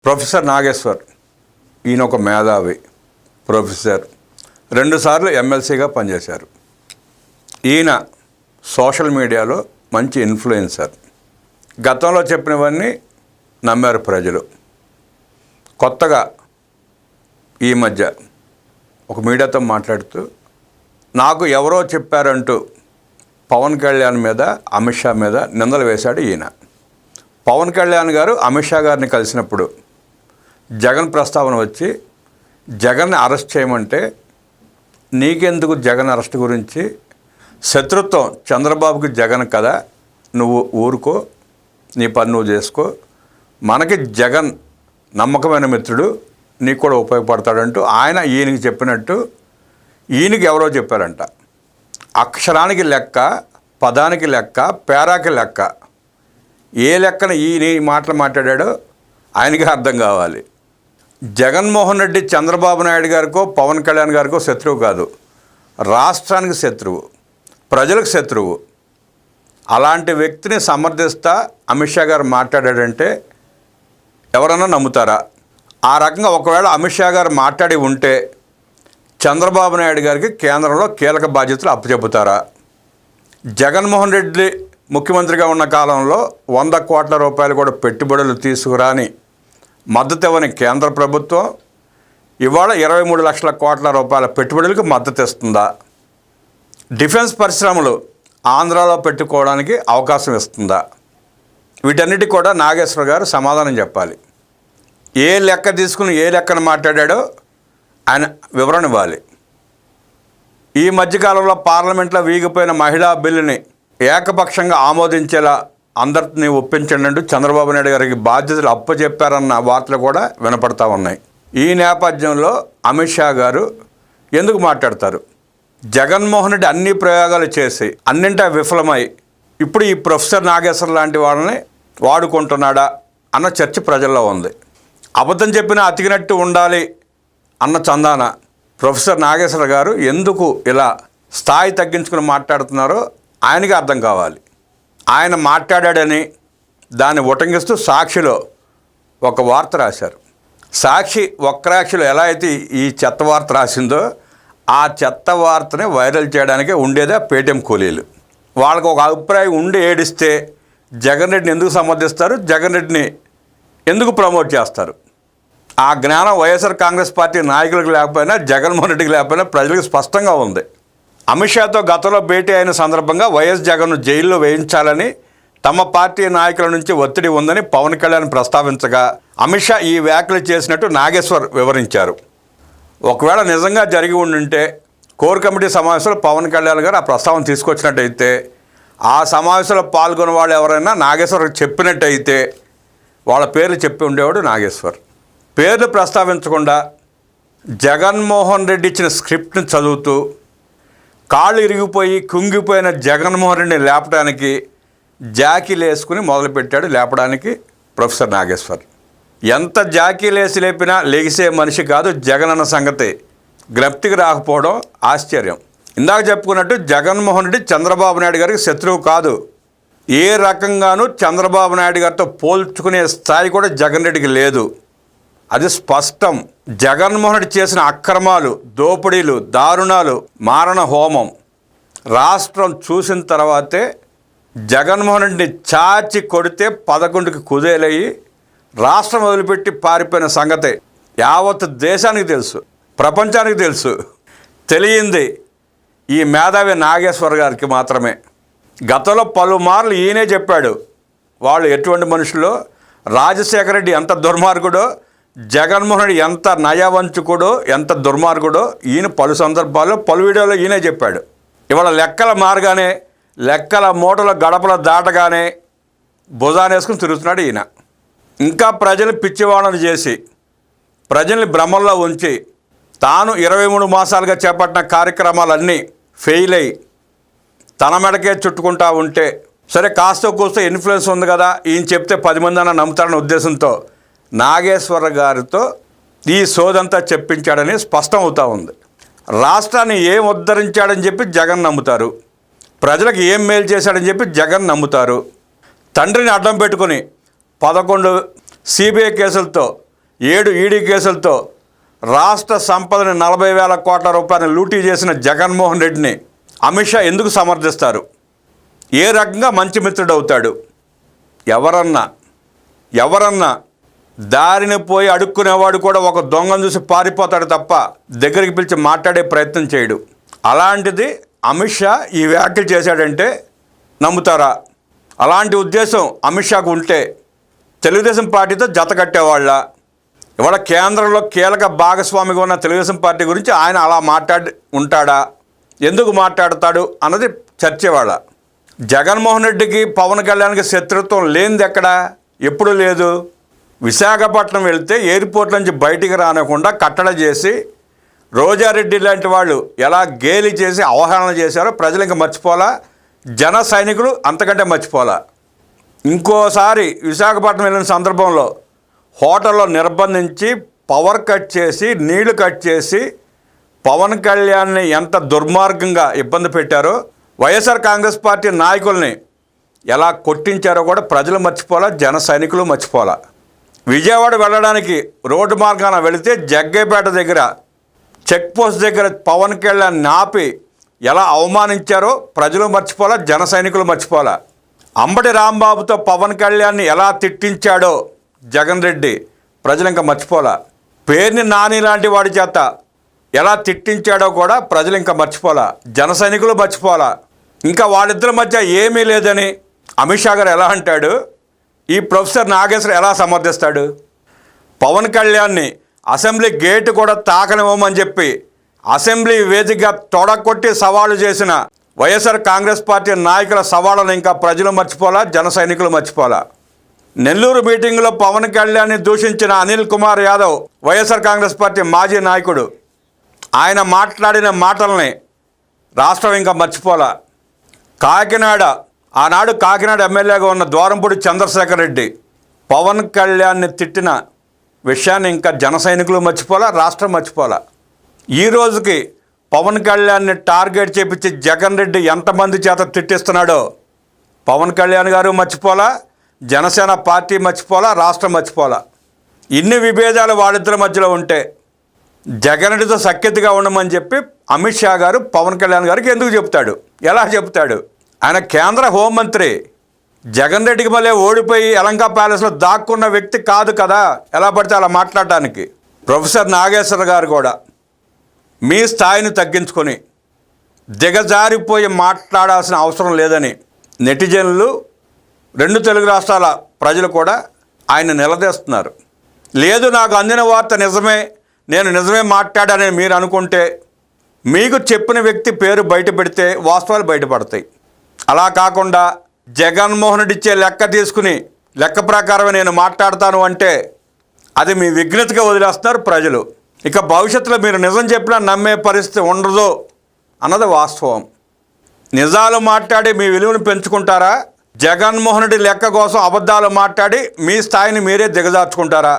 Professor Nageshwar ఈయన ఒక మేధావి ప్రొఫెసర్, 2 సార్లు ఎమ్మెల్సీగా పనిచేశారు. ఈయన సోషల్ మీడియాలో మంచి ఇన్ఫ్లుయెన్సర్. గతంలో చెప్పినవన్నీ నమ్మారు ప్రజలు. కొత్తగా ఈ మధ్య ఒక మీడియాతో మాట్లాడుతూ నాకు ఎవరో చెప్పారంటూ పవన్ కళ్యాణ్ మీద, అమిత్ షా మీద నిందలు వేశాడు ఈయన. పవన్ కళ్యాణ్ గారు అమిత్ షా గారిని కలిసినప్పుడు జగన్ ప్రస్తావన వచ్చి జగన్ని అరెస్ట్ చేయమంటే నీకెందుకు జగన్ అరెస్ట్ గురించి, శత్రుత్వం చంద్రబాబుకి జగన్ కదా, నువ్వు ఊరుకో, నీ పని నువ్వు చేసుకో, మనకి జగన్ నమ్మకమైన మిత్రుడు, నీకు కూడా ఉపయోగపడతాడంటూ ఆయన ఈయనకి చెప్పినట్టు ఈయనకి ఎవరో చెప్పారంట. అక్షరానికి లెక్క, పదానికి లెక్క, పేరాకి లెక్క. ఏ లెక్కన ఈయన మాటలు మాట్లాడాడో ఆయనకి అర్థం కావాలి. జగన్మోహన్ రెడ్డి చంద్రబాబు నాయుడు గారికో పవన్ కళ్యాణ్ గారికో శత్రువు కాదు, రాష్ట్రానికి శత్రువు, ప్రజలకు శత్రువు. అలాంటి వ్యక్తిని సమర్థిస్తా అమిత్ షా గారు మాట్లాడాడంటే ఎవరన్నా నమ్ముతారా? ఆ రకంగా ఒకవేళ అమిత్ షా గారు మాట్లాడి ఉంటే చంద్రబాబు నాయుడు గారికి కేంద్రంలో కీలక బాధ్యతలు అప్పచెబుతారా? జగన్మోహన్ రెడ్డి ముఖ్యమంత్రిగా ఉన్న కాలంలో 100 కోట్ల రూపాయలు కూడా పెట్టుబడులు తీసుకురాని మద్దతు ఇవ్వని కేంద్ర ప్రభుత్వం ఇవాళ 23 లక్షల కోట్ల రూపాయల పెట్టుబడులకు మద్దతు ఇస్తుందా? డిఫెన్స్ పరిశ్రమలు ఆంధ్రాలో పెట్టుకోవడానికి అవకాశం ఇస్తుందా? వీటన్నిటికీ కూడా నాగేశ్వర గారు సమాధానం చెప్పాలి. ఏ లెక్క తీసుకుని ఏ లెక్కన మాట్లాడాడో ఆయన వివరణ ఇవ్వాలి. ఈ మధ్యకాలంలో పార్లమెంట్లో వీగిపోయిన మహిళా బిల్లుని ఏకపక్షంగా ఆమోదించేలా అందరినీ ఒప్పించండి చంద్రబాబు నాయుడు గారికి బాధ్యతలు అప్పచెప్పారన్న వార్తలు కూడా వినపడతా ఉన్నాయి. ఈ నేపథ్యంలో అమిత్ షా గారు ఎందుకు మాట్లాడతారు? జగన్మోహన్ రెడ్డి అన్ని ప్రయోగాలు చేసి అన్నింటా విఫలమై ఇప్పుడు ఈ ప్రొఫెసర్ నాగేశ్వర్ లాంటి వాళ్ళని వాడుకుంటున్నాడా అన్న చర్చ ప్రజల్లో ఉంది. అబద్ధం చెప్పినా అతికినట్టు ఉండాలి అన్న చందాన ప్రొఫెసర్ నాగేశ్వర గారు ఎందుకు ఇలా స్థాయి తగ్గించుకుని మాట్లాడుతున్నారో ఆయనకి అర్థం కావాలి. ఆయన మాట్లాడాడని దాన్ని ఉటంకిస్తూ సాక్షిలో ఒక వార్త రాశారు. సాక్షి వక్రాక్షిలో ఎలా అయితే ఈ చెత్త వార్త రాసిందో ఆ చెత్త వార్తని వైరల్ చేయడానికే ఉండేదే పేటీఎం కూలీలు. వాళ్ళకు ఒక అభిప్రాయం ఉండి ఏడిస్తే జగన్ రెడ్డిని ఎందుకు సమర్థిస్తారు, జగన్ రెడ్డిని ఎందుకు ప్రమోట్ చేస్తారు? ఆ జ్ఞానం వైఎస్ఆర్ కాంగ్రెస్ పార్టీ నాయకులకు లేకపోయినా, జగన్మోహన్ రెడ్డికి లేకపోయినా ప్రజలకు స్పష్టంగా ఉంది. అమిత్ షాతో గతంలో భేటీ అయిన సందర్భంగా వైఎస్ జగన్ను జైల్లో వేయించాలని తమ పార్టీ నాయకుల నుంచి ఒత్తిడి ఉందని పవన్ కళ్యాణ్ ప్రస్తావించగా అమిత్ షా ఈ వ్యాఖ్యలు చేసినట్టు నాగేశ్వర్ వివరించారు. ఒకవేళ నిజంగా జరిగి ఉండుంటే కోర్ కమిటీ సమావేశంలో పవన్ కళ్యాణ్ గారు ఆ ప్రస్తావన తీసుకొచ్చినట్టయితే, ఆ సమావేశంలో పాల్గొన్న వాళ్ళు ఎవరైనా నాగేశ్వర్ చెప్పినట్టయితే వాళ్ళ పేర్లు చెప్పి ఉండేవాడు నాగేశ్వర్. పేర్లు ప్రస్తావించకుండా జగన్మోహన్ రెడ్డి ఇచ్చిన స్క్రిప్ట్ని చదువుతూ కాళ్ళు ఇరిగిపోయి కుంగిపోయిన జగన్మోహన్ రెడ్డిని లేపడానికి జాకీలు వేసుకుని మొదలుపెట్టాడు లేపడానికి ప్రొఫెసర్ నాగేశ్వర్. ఎంత జాకీలు వేసి లేపినా లెగిసే మనిషి కాదు జగన్ అన్న సంగతి జ్ఞప్తికి రాకపోవడం ఆశ్చర్యం. ఇందాక చెప్పుకున్నట్టు జగన్మోహన్ రెడ్డి చంద్రబాబు నాయుడు గారికి శత్రువు కాదు. ఏ రకంగానూ చంద్రబాబు నాయుడు గారితో పోల్చుకునే స్థాయి కూడా జగన్ రెడ్డికి లేదు. అది స్పష్టం. జగన్మోహన్ రెడ్డి చేసిన అక్రమాలు, దోపిడీలు, దారుణాలు, మారణ హోమం రాష్ట్రం చూసిన తర్వాతే జగన్మోహన్ రెడ్డిని చాచి కొడితే 11కి కుదేలయ్యి రాష్ట్రం వదిలిపెట్టి పారిపోయిన సంగతే యావత్ దేశానికి తెలుసు, ప్రపంచానికి తెలుసు. తెలియంది ఈ మేధావి నాగేశ్వర్ గారికి మాత్రమే. గతంలో పలుమార్లు ఈయనే చెప్పాడు వాళ్ళు ఎటువంటి మనుషులో, రాజశేఖర రెడ్డి ఎంత దుర్మార్గుడో, జగన్మోహన్ రెడ్డి ఎంత నయవంచుకుడో, ఎంత దుర్మార్గుడో ఈయన పలు సందర్భాల్లో పలు వీడియోలో ఈయనే చెప్పాడు. ఇవాళ లెక్కల మారగానే, లెక్కల మూటల గడపల దాటగానే భుజానేసుకుని తిరుగుతున్నాడు ఈయన. ఇంకా ప్రజలు పిచ్చివాళ్ళను చేసి ప్రజల్ని భ్రమల్లో ఉంచి తాను 23 మాసాలుగా చేపట్టిన కార్యక్రమాలన్నీ ఫెయిల్ అయ్యి తన మెడకే చుట్టుకుంటా ఉంటే సరే కాస్త కూస్తో ఇన్ఫ్లుయెన్స్ ఉంది కదా, ఈయన చెప్తే 10 మంది అన్న నమ్ముతారన్న ఉద్దేశంతో నాగేశ్వర గారితో ఈ సోదంతా చెప్పించాడని స్పష్టం అవుతూ ఉంది. రాష్ట్రాన్ని ఏం ఉద్ధరించాడని చెప్పి జగన్ నమ్ముతారు, ప్రజలకు ఏం మేలు చేశాడని చెప్పి జగన్ నమ్ముతారు. తండ్రిని అడ్డం పెట్టుకుని 11 సిబిఐ కేసులతో 7 ఈడీ కేసులతో రాష్ట్ర సంపదని 40,000 కోట్ల రూపాయలు లూటీ చేసిన జగన్మోహన్ రెడ్డిని అమిత్ షా ఎందుకు సమర్థిస్తారు? ఏ రకంగా మంచి మిత్రుడు అవుతాడు? ఎవరన్నా దారిని పోయి అడుక్కునేవాడు కూడా ఒక దొంగను చూసి పారిపోతాడు తప్ప దగ్గరికి పిలిచి మాట్లాడే ప్రయత్నం చేయడు. అలాంటిది అమిత్ షా ఈ వ్యాఖ్యలు చేశాడంటే నమ్ముతారా? అలాంటి ఉద్దేశం అమిత్ షాకు ఉంటే తెలుగుదేశం పార్టీతో జత కట్టేవాళ్ళ? ఇవాళ కేంద్రంలో కీలక భాగస్వామిగా ఉన్న తెలుగుదేశం పార్టీ గురించి ఆయన అలా మాట్లాడి ఉంటాడా? ఎందుకు మాట్లాడతాడు అన్నది చర్చ. వాళ్ళ జగన్మోహన్ రెడ్డికి పవన్ కళ్యాణ్కి శత్రుత్వం లేనిది ఎక్కడా? ఎప్పుడు లేదు. విశాఖపట్నం వెళ్తే ఎయిర్పోర్ట్ నుంచి బయటికి రానకుండా కట్టడి చేసి రోజారెడ్డి లాంటి వాళ్ళు ఎలా గేలి చేసి అవహేళన చేశారో ప్రజలు ఇంకా మర్చిపోలా, జన సైనికులు అంతకంటే మర్చిపోలా. ఇంకోసారి విశాఖపట్నం వెళ్ళిన సందర్భంలో హోటల్లో నిర్బంధించి పవర్ కట్ చేసి నీళ్లు కట్ చేసి పవన్ కళ్యాణ్ని ఎంత దుర్మార్గంగా ఇబ్బంది పెట్టారో, వైఎస్ఆర్ కాంగ్రెస్ పార్టీ నాయకుల్ని ఎలా కొట్టించారో కూడా ప్రజలు మర్చిపోలా, జన సైనికులు మర్చిపోలా. విజయవాడ వెళ్ళడానికి రోడ్డు మార్గాన వెళితే జగ్గేపేట దగ్గర చెక్ పోస్ట్ దగ్గర పవన్ కళ్యాణ్ ఆపి ఎలా అవమానించారో ప్రజలు మర్చిపోలా, జన సైనికులు మర్చిపోలా. అంబటి రాంబాబుతో పవన్ కళ్యాణ్ని ఎలా తిట్టించాడో జగన్ రెడ్డి ప్రజలు ఇంకా మర్చిపోలా. పేర్ని నాని లాంటి వాడి చేత ఎలా తిట్టించాడో కూడా ప్రజలు ఇంకా మర్చిపోలా, జన సైనికులు మర్చిపోలా. ఇంకా వాళ్ళిద్దరి మధ్య ఏమీ లేదని అమిత్ షా గారు ఎలా అంటాడు? ఈ ప్రొఫెసర్ నాగేశ్వర ఎలా సమర్థిస్తాడు? పవన్ కళ్యాణ్ని అసెంబ్లీ గేటు కూడా తాకనివ్వమని చెప్పి అసెంబ్లీ వేదికగా తొడగొట్టి సవాలు చేసిన వైఎస్ఆర్ కాంగ్రెస్ పార్టీ నాయకుల సవాళ్ళను ఇంకా ప్రజలు మర్చిపోలా, జన సైనికులు మర్చిపోలా. నెల్లూరు మీటింగ్లో పవన్ కళ్యాణ్ని దూషించిన అనిల్ కుమార్ యాదవ్ వైఎస్ఆర్ కాంగ్రెస్ పార్టీ మాజీ నాయకుడు, ఆయన మాట్లాడిన మాటల్ని రాష్ట్రం ఇంకా మర్చిపోలా. ఆనాడు కాకినాడ ఎమ్మెల్యేగా ఉన్న ద్వారంపూడి చంద్రశేఖర్ రెడ్డి పవన్ కళ్యాణ్ని తిట్టిన విషయాన్ని ఇంకా జన సైనికులు మర్చిపోలా, రాష్ట్రం మర్చిపోలా. ఈ రోజుకి పవన్ కళ్యాణ్ని టార్గెట్ చేపించి జగన్ రెడ్డి ఎంతమంది చేత తిట్టిస్తున్నాడో పవన్ కళ్యాణ్ గారు మర్చిపోలా, జనసేన పార్టీ మర్చిపోలా, రాష్ట్రం మర్చిపోలా. ఇన్ని విభేదాలు వాళ్ళిద్దరి మధ్యలో ఉంటే జగన్ రెడ్డితో సఖ్యతగా ఉండమని చెప్పి అమిత్ షా గారు పవన్ కళ్యాణ్ గారికి ఎందుకు చెప్తాడు? ఎలా చెప్తాడు? ఆయన కేంద్ర హోంమంత్రి. జగన్ రెడ్డికి మళ్ళీ ఓడిపోయి యలంకా ప్యాలెస్లో దాక్కున్న వ్యక్తి కాదు కదా ఎలా పడితే అలా మాట్లాడటానికి. ప్రొఫెసర్ నాగేశ్వర గారు కూడా మీ స్థాయిని తగ్గించుకొని దిగజారిపోయి మాట్లాడాల్సిన అవసరం లేదని నెటిజన్లు, 2 తెలుగు రాష్ట్రాల ప్రజలు కూడా ఆయన నిలదీస్తున్నారు. లేదు, నాకు అందిన వార్త నిజమే, నేను నిజమే మాట్లాడానని మీరు అనుకుంటే మీకు చెప్పిన వ్యక్తి పేరు బయట పెడితే వాస్తవాలు బయటపడతాయి. అలా కాకుండా జగన్మోహన్ రెడ్డి ఇచ్చే లెక్క తీసుకుని లెక్క ప్రకారమే నేను మాట్లాడతాను అంటే అది మీ విఘ్నతగా వదిలేస్తున్నారు ప్రజలు. ఇక భవిష్యత్తులో మీరు నిజం చెప్పినా నమ్మే పరిస్థితి ఉండదు అన్నది వాస్తవం. నిజాలు మాట్లాడి మీ విలువను పెంచుకుంటారా? జగన్మోహన్ రెడ్డి లెక్క కోసం అబద్ధాలు మాట్లాడి మీ స్థాయిని మీరే దిగజార్చుకుంటారా?